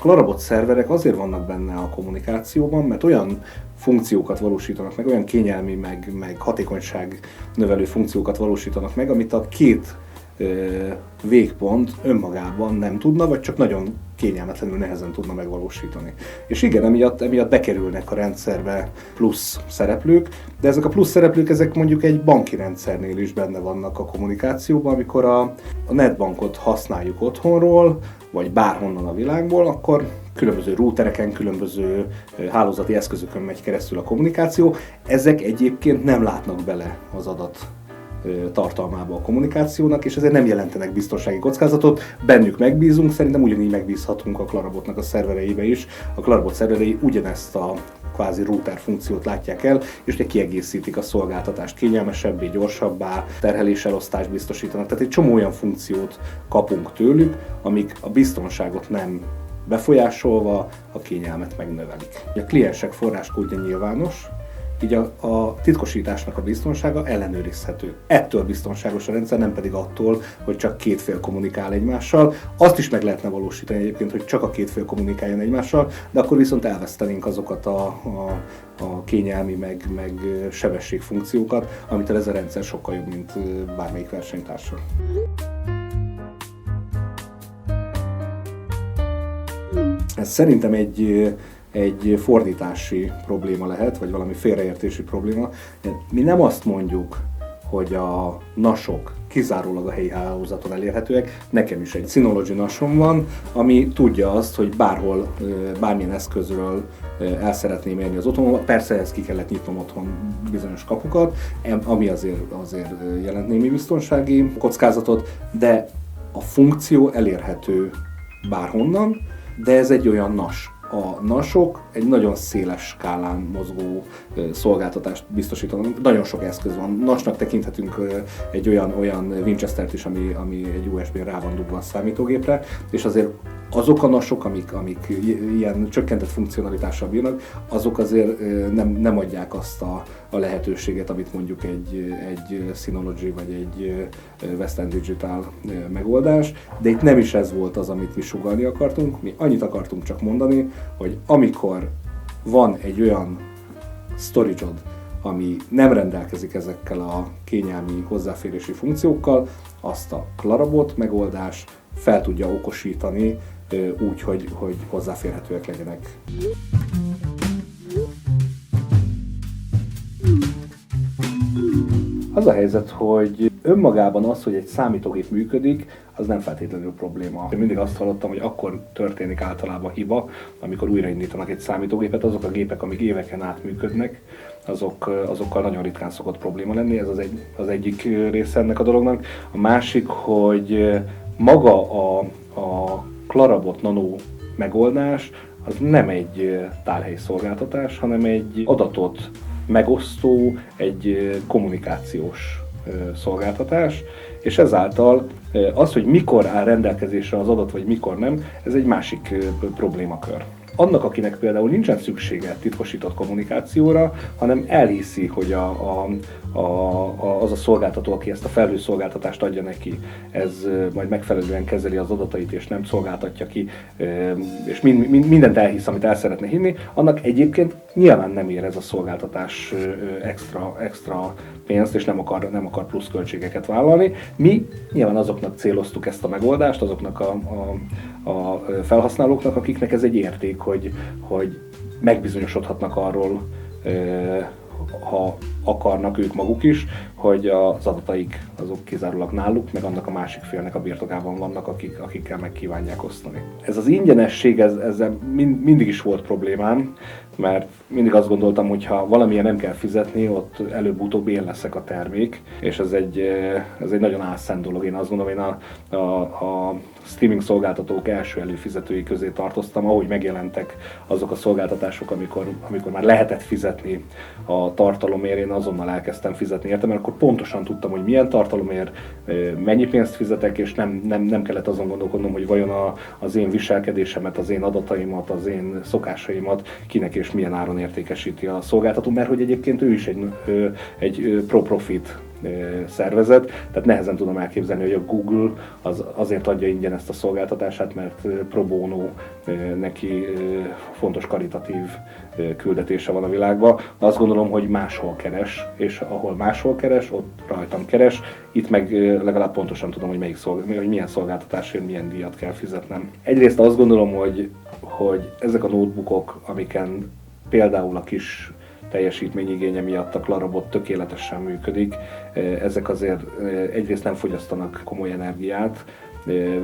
Clarabot szerverek azért vannak benne a kommunikációban, mert olyan funkciókat valósítanak meg, olyan kényelmi, meg hatékonyság növelő funkciókat valósítanak meg, amit a két végpont önmagában nem tudna, vagy csak nagyon kényelmetlenül nehezen tudna megvalósítani. És igen, emiatt bekerülnek a rendszerbe plusz szereplők, de ezek a plusz szereplők, ezek mondjuk egy banki rendszernél is benne vannak a kommunikációban, amikor a netbankot használjuk otthonról, vagy bárhonnan a világból, akkor különböző routereken, különböző hálózati eszközökön megy keresztül a kommunikáció. Ezek egyébként nem látnak bele az adat tartalmába a kommunikációnak, és ezért nem jelentenek biztonsági kockázatot. Bennük megbízunk, szerintem ugyanígy megbízhatunk a Clarabotnak a szervereibe is. A Clarabot szerverei ugyanezt a kvázi router funkciót látják el, és ugye kiegészítik a szolgáltatást, kényelmesebbé, gyorsabbá, terheléselosztást biztosítanak. Tehát egy csomó olyan funkciót kapunk tőlük, amik a biztonságot nem befolyásolva a kényelmet megnövelik. A kliensek forráskódja nyilvános, így a titkosításnak a biztonsága ellenőrizhető. Ettől biztonságos a rendszer, nem pedig attól, hogy csak két fél kommunikál egymással. Azt is meg lehetne valósítani egyébként, hogy csak a két fél kommunikáljon egymással, de akkor viszont elvesztenénk azokat a kényelmi meg sebességfunkciókat, amitől ez a rendszer sokkal jobb, mint bármelyik versenytársa. Ez szerintem egy fordítási probléma lehet, vagy valami félreértési probléma. Mi nem azt mondjuk, hogy a NAS-ok kizárólag a helyi hálózaton elérhetőek. Nekem is egy Synology NAS-om van, ami tudja azt, hogy bárhol, bármilyen eszközről el szeretném érni az otthonomat. Persze ehhez ki kellett nyitnom otthon bizonyos kapukat, ami azért jelent némi biztonsági kockázatot, de a funkció elérhető bárhonnan, de ez egy olyan NAS. A NAS-ok egy nagyon széles skálán mozgó szolgáltatást biztosítanak. Nagyon sok eszköz van. NAS-nak tekinthetünk egy olyan Winchester-t is, ami egy USB-n rá van dugva a számítógépre, és azért azok a NAS-ok, amik ilyen csökkentett funkcionalitással bírnak, azok azért nem adják azt a lehetőséget, amit mondjuk egy Synology vagy egy Western Digital megoldás, de itt nem is ez volt az, amit mi sugallni akartunk, mi annyit akartunk csak mondani, hogy amikor van egy olyan storage-od, ami nem rendelkezik ezekkel a kényelmi hozzáférési funkciókkal, azt a Clarabot megoldás fel tudja okosítani úgy, hogy hozzáférhetőek legyenek. Az a helyzet, hogy önmagában az, hogy egy számítógép működik, az nem feltétlenül probléma. Én mindig azt hallottam, hogy akkor történik általában hiba, amikor újraindítanak egy számítógépet, azok a gépek, amik éveken át működnek, azokkal nagyon ritkán szokott probléma lenni, ez az egyik része ennek a dolognak. A másik, hogy maga a Clarabot Nano megoldás az nem egy tárhely szolgáltatás, hanem egy adatot megosztó, egy kommunikációs szolgáltatás, és ezáltal az, hogy mikor áll rendelkezésre az adat, vagy mikor nem, ez egy másik problémakör. Annak, akinek például nincsen szüksége titkosított kommunikációra, hanem elhiszi, hogy az a szolgáltató, aki ezt a felhőszolgáltatást adja neki, ez majd megfelelően kezeli az adatait és nem szolgáltatja ki, és mindent elhisz, amit el szeretne hinni, annak egyébként nyilván nem ér ez a szolgáltatás extra pénzt, és nem akar plusz költségeket vállalni. Mi nyilván azoknak céloztuk ezt a megoldást, azoknak a felhasználóknak, akiknek ez egy érték, hogy megbizonyosodhatnak arról, ha akarnak ők maguk is, hogy az adataik azok kizárólag náluk, meg annak a másik félnek a birtokában vannak, akikkel meg kívánják osztani. Ez az ingyenesség, ezzel mindig is volt problémám, mert mindig azt gondoltam, hogy ha valamilyen nem kell fizetni, ott előbb-utóbb én leszek a termék, és ez egy nagyon álszent dolog. Én azt gondolom, én a streaming szolgáltatók első előfizetői közé tartoztam, ahogy megjelentek azok a szolgáltatások, amikor már lehetett fizetni a tartalomért, én azonnal elkezdtem fizetni érte, mert akkor pontosan tudtam, hogy milyen tartalomért, mennyi pénzt fizetek, és nem kellett azon gondolkodnom, hogy vajon az én viselkedésemet, az én adataimat, az én szokásaimat kinek és milyen áron értékesíti a szolgáltató, mert hogy egyébként ő is egy pro-profit szervezet, tehát nehezen tudom elképzelni, hogy a Google azért adja ingyen ezt a szolgáltatását, mert pro bono neki fontos karitatív küldetése van a világban. Azt gondolom, hogy máshol keres, és ahol máshol keres, ott rajtam keres, itt meg legalább pontosan tudom, hogy hogy milyen szolgáltatásért milyen díjat kell fizetnem. Egyrészt azt gondolom, hogy ezek a notebookok, amiken például a kis teljesítményigénye miatt a Clarabot tökéletesen működik, ezek azért egyrészt nem fogyasztanak komoly energiát,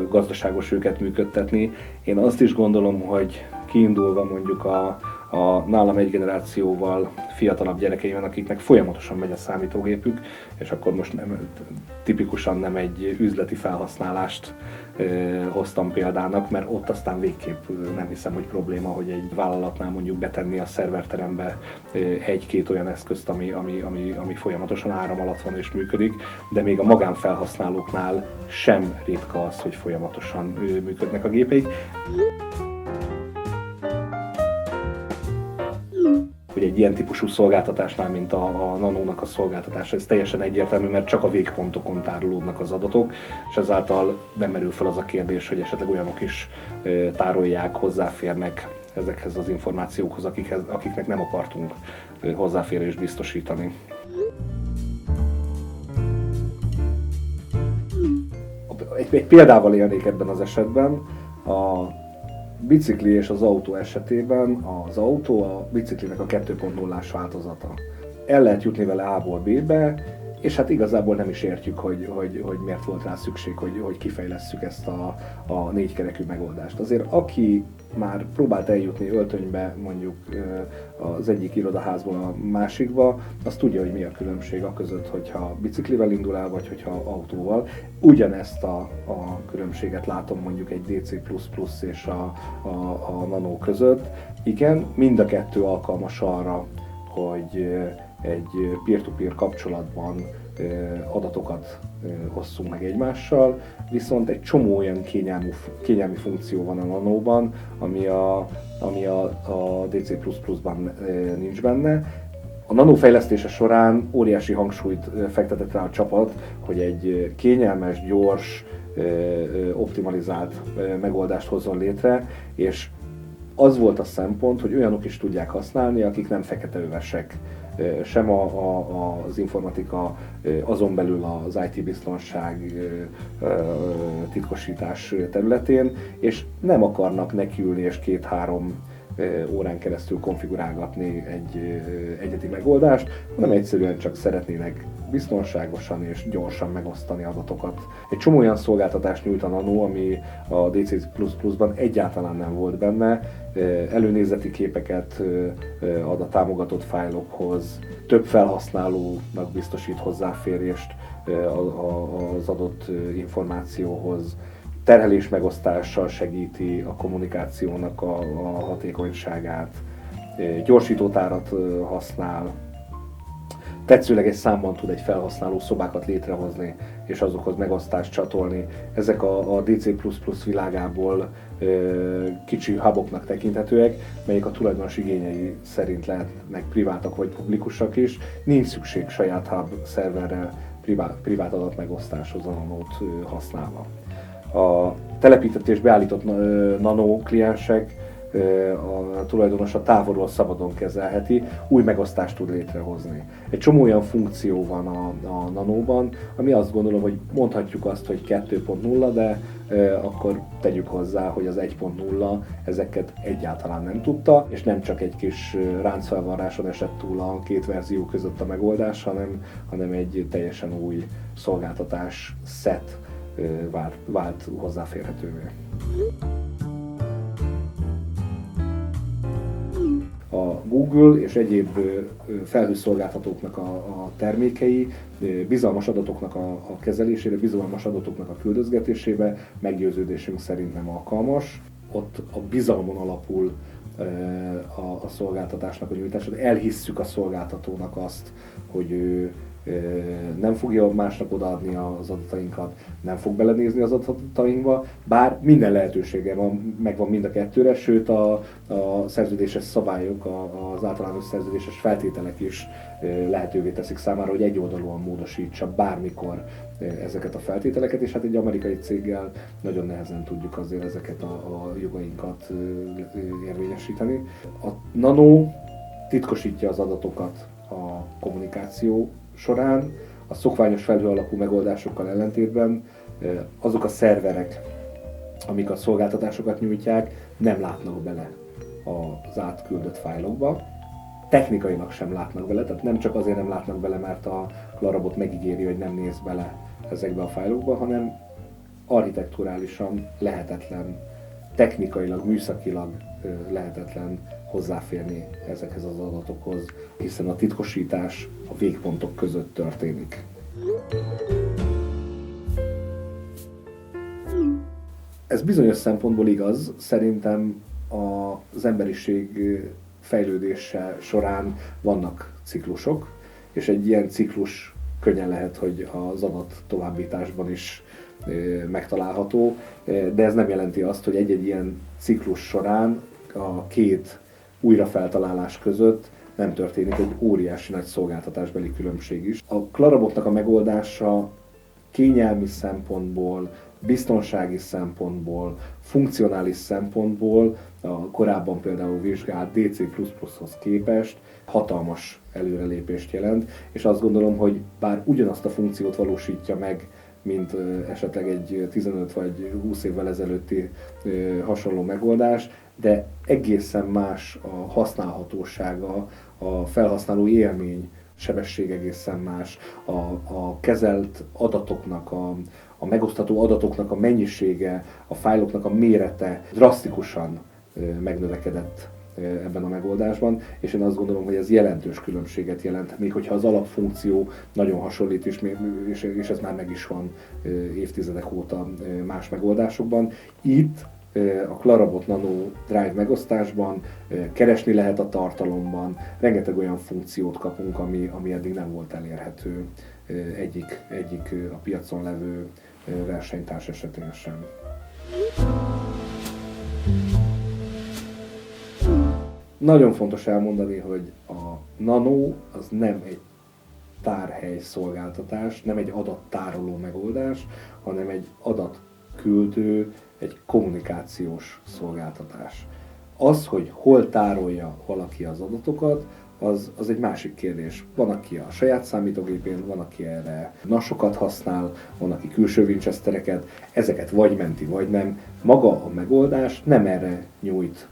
gazdaságos őket működtetni. Én azt is gondolom, hogy kiindulva mondjuk a nálam egy generációval fiatalabb gyerekeimben, akiknek folyamatosan megy a számítógépük, és akkor most tipikusan nem egy üzleti felhasználást hoztam példának, mert ott aztán végképp nem hiszem, hogy probléma, hogy egy vállalatnál mondjuk betenni a szerverterembe egy-két olyan eszközt, ami folyamatosan áram alatt van és működik, de még a magánfelhasználóknál sem ritka az, hogy folyamatosan működnek a gépeik. Hogy egy ilyen típusú szolgáltatásnál, mint a Nano-nak a szolgáltatása, ez teljesen egyértelmű, mert csak a végpontokon tárolódnak az adatok, és ezáltal nem merül fel az a kérdés, hogy esetleg olyanok is tárolják, hozzáférnek ezekhez az információkhoz, akiknek nem akartunk hozzáférést biztosítani. Egy példával élnék ebben az esetben. A bicikli és az autó esetében az autó a biciklinek a 2.0-ás változata. El lehet jutni vele A-ból B-be, és hát igazából nem is értjük, hogy miért volt rá szükség, hogy kifejlesszük ezt a négykerekű megoldást. Azért aki már próbált eljutni öltönybe mondjuk az egyik irodaházból a másikba, az tudja, hogy mi a különbség a között, hogyha biciklivel indul el, vagy hogyha autóval. Ugyanezt a különbséget látom mondjuk egy DC++ és a Nano között. Igen, mind a kettő alkalmas arra, hogy egy peer-to-peer kapcsolatban adatokat osszunk meg egymással, viszont egy csomó olyan kényelmi funkció van a Nano-ban, ami a DC++-ban nincs benne. A Nano fejlesztése során óriási hangsúlyt fektetett rá a csapat, hogy egy kényelmes, gyors, optimalizált megoldást hozzon létre, és az volt a szempont, hogy olyanok is tudják használni, akik nem feketeövesek, sem az informatika, azon belül az IT biztonság, titkosítás területén, és nem akarnak nekiülni és 2-3 órán keresztül konfigurálgatni egy egyedi megoldást, hanem egyszerűen csak szeretnének biztonságosan és gyorsan megosztani adatokat. Egy csomó olyan szolgáltatást nyújt a Nano, ami a DC++-ban egyáltalán nem volt benne, előnézeti képeket ad a támogatott fájlokhoz, több felhasználónak biztosít hozzáférést az adott információhoz, terhelés megosztással segíti a kommunikációnak a hatékonyságát, gyorsítótárat használ, tetszőleges számban tud egy felhasználó szobákat létrehozni, és azokhoz megosztást csatolni. Ezek a DC++ világából kicsi huboknak tekinthetőek, melyek a tulajdonos igényei szerint lehetnek privátak vagy publikusak is. Nincs szükség saját hub szerverrel privát adatmegosztáshoz a Nanót használva. A telepített és beállított Nano kliensek a tulajdonosa távolról szabadon kezelheti, új megosztást tud létrehozni. Egy csomó olyan funkció van a Nano-ban, ami azt gondolom, hogy mondhatjuk azt, hogy 2.0, de akkor tegyük hozzá, hogy az 1.0 ezeket egyáltalán nem tudta, és nem csak egy kis ráncfelvarráson esett túl a két verzió között a megoldás, hanem egy teljesen új szolgáltatás set vált hozzáférhetővé. A Google és egyéb felhőszolgáltatóknak a termékei bizalmas adatoknak a kezelésére, bizalmas adatoknak a küldözgetésébe meggyőződésünk szerint nem alkalmas. Ott a bizalmon alapul a szolgáltatásnak a nyújtása, de elhisszük a szolgáltatónak azt, hogy ő nem fogja másnak odaadni az adatainkat, nem fog belenézni az adatainkba, bár minden lehetősége van, megvan mind a kettőre, sőt a szerződéses szabályok, az általános szerződéses feltételek is lehetővé teszik számára, hogy egyoldalúan módosítsa bármikor ezeket a feltételeket, és hát egy amerikai céggel nagyon nehezen tudjuk azért ezeket a jogainkat érvényesíteni. A Nano titkosítja az adatokat a kommunikáció során, a szokványos felhő alapú megoldásokkal ellentétben azok a szerverek, amik a szolgáltatásokat nyújtják, nem látnak bele az átküldött fájlokba. Technikailag sem látnak bele, tehát nem csak azért nem látnak bele, mert a Clarabot megígéri, hogy nem néz bele ezekbe a fájlokba, hanem architekturálisan lehetetlen, technikailag, műszakilag lehetetlen hozzáférni ezekhez az adatokhoz, hiszen a titkosítás a végpontok között történik. Ez bizonyos szempontból igaz, szerintem az emberiség fejlődése során vannak ciklusok, és egy ilyen ciklus könnyen lehet, hogy az adat továbbításban is megtalálható, de ez nem jelenti azt, hogy egy-egy ilyen ciklus során a két újrafeltalálás között nem történik egy óriási nagy szolgáltatásbeli különbség is. A Clarabotnak a megoldása kényelmi szempontból, biztonsági szempontból, funkcionális szempontból a korábban például vizsgált DC++-hoz képest hatalmas előrelépést jelent, és azt gondolom, hogy bár ugyanazt a funkciót valósítja meg, mint esetleg egy 15 vagy 20 évvel ezelőtti hasonló megoldás, de egészen más a használhatósága, a felhasználó élmény, sebesség egészen más, a kezelt adatoknak, a megosztható adatoknak a mennyisége, a fájloknak a mérete drasztikusan megnövekedett ebben a megoldásban, és én azt gondolom, hogy ez jelentős különbséget jelent, még hogyha az alapfunkció nagyon hasonlít, és ez már meg is van évtizedek óta más megoldásokban. Itt a Clarabot Nano Drive megosztásban keresni lehet a tartalomban, rengeteg olyan funkciót kapunk, ami eddig nem volt elérhető egyik a piacon levő versenytárs esetén sem. Nagyon fontos elmondani, hogy a Nano az nem egy tárhely szolgáltatás, nem egy adattároló megoldás, hanem egy adatküldő, egy kommunikációs szolgáltatás. Az, hogy hol tárolja valaki az adatokat, az egy másik kérdés. Van, aki a saját számítógépén, van, aki erre NAS-okat használ, van, aki külső Winchestereket, ezeket vagy menti, vagy nem. Maga a megoldás nem erre nyújt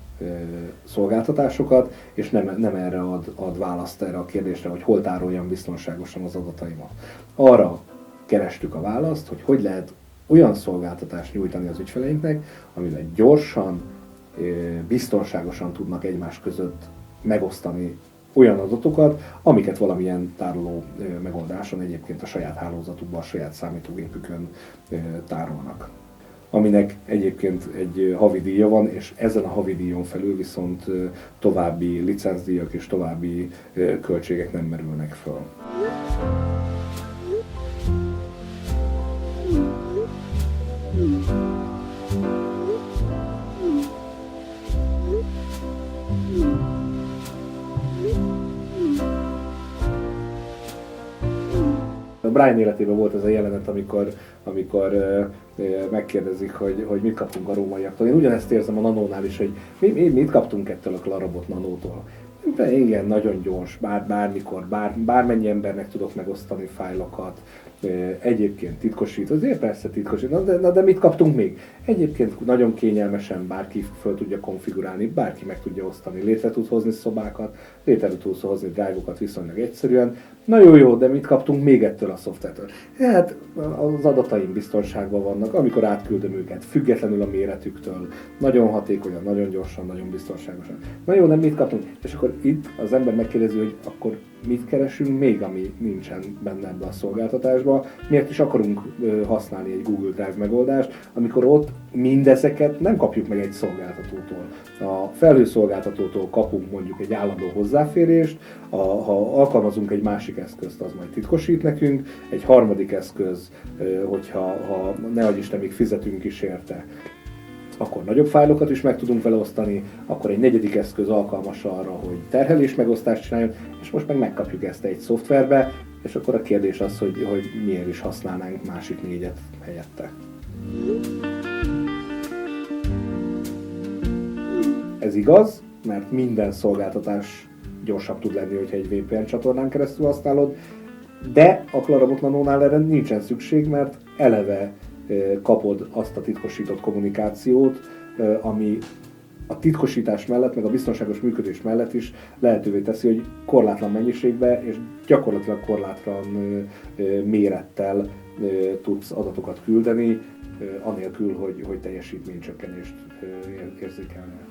szolgáltatásokat, és nem erre ad választ erre a kérdésre, hogy hol tároljam biztonságosan az adataimat. Arra kerestük a választ, hogy lehet olyan szolgáltatást nyújtani az ügyfeleinknek, amivel gyorsan, biztonságosan tudnak egymás között megosztani olyan adatokat, amiket valamilyen tároló megoldáson egyébként a saját hálózatukban, a saját számítógépükön tárolnak. Aminek egyébként egy havidíja van, és ezen a havidíjon felül viszont további licencdíjak és további költségek nem merülnek föl. A Brian életében volt ez a jelenet, amikor megkérdezik, hogy mit kaptunk a rómaiaktól. Én ugyanezt érzem a Nanónál is, hogy mit kaptunk ettől a Clarabot Nanótól. Igen, nagyon gyors, bármikor, bármennyi embernek tudok megosztani fájlokat, egyébként titkosít, azért persze titkosít, de mit kaptunk még? Egyébként nagyon kényelmesen bárki föl tudja konfigurálni, bárki meg tudja osztani, létre tud hozni szobákat, létre tud hozni drive-okat viszonylag egyszerűen. Na jó, de mit kaptunk még ettől a szoftvertől? Hát az adataim biztonságban vannak, amikor átküldöm őket, függetlenül a méretüktől, nagyon hatékonyan, nagyon gyorsan, nagyon biztonságosan. Na jó, de mit kaptunk? És akkor itt az ember megkérdezi, hogy akkor mit keresünk még, ami nincsen benne ebben a szolgáltatásban. kapcsolva, miért is akarunk használni egy Google Drive megoldást, amikor ott mindezeket nem kapjuk meg egy szolgáltatótól. A felhőszolgáltatótól kapunk mondjuk egy állandó hozzáférést, ha alkalmazunk egy másik eszközt, az majd titkosít nekünk, egy harmadik eszköz, hogyha ne adj Isten, még fizetünk is érte, akkor nagyobb fájlokat is meg tudunk vele osztani, akkor egy negyedik eszköz alkalmas arra, hogy terhelés megosztást csináljon, és most meg megkapjuk ezt egy szoftverbe, és akkor a kérdés az, hogy miért is használnánk másik négyet helyette. Ez igaz, mert minden szolgáltatás gyorsabb tud lenni, hogyha egy VPN csatornán keresztül használod, de a Clarabot Nano-nál erre nincsen szükség, mert eleve kapod azt a titkosított kommunikációt, ami a titkosítás mellett, meg a biztonságos működés mellett is lehetővé teszi, hogy korlátlan mennyiségben és gyakorlatilag korlátlan mérettel tudsz adatokat küldeni, anélkül, hogy teljesítménycsökkenést érzékelnél.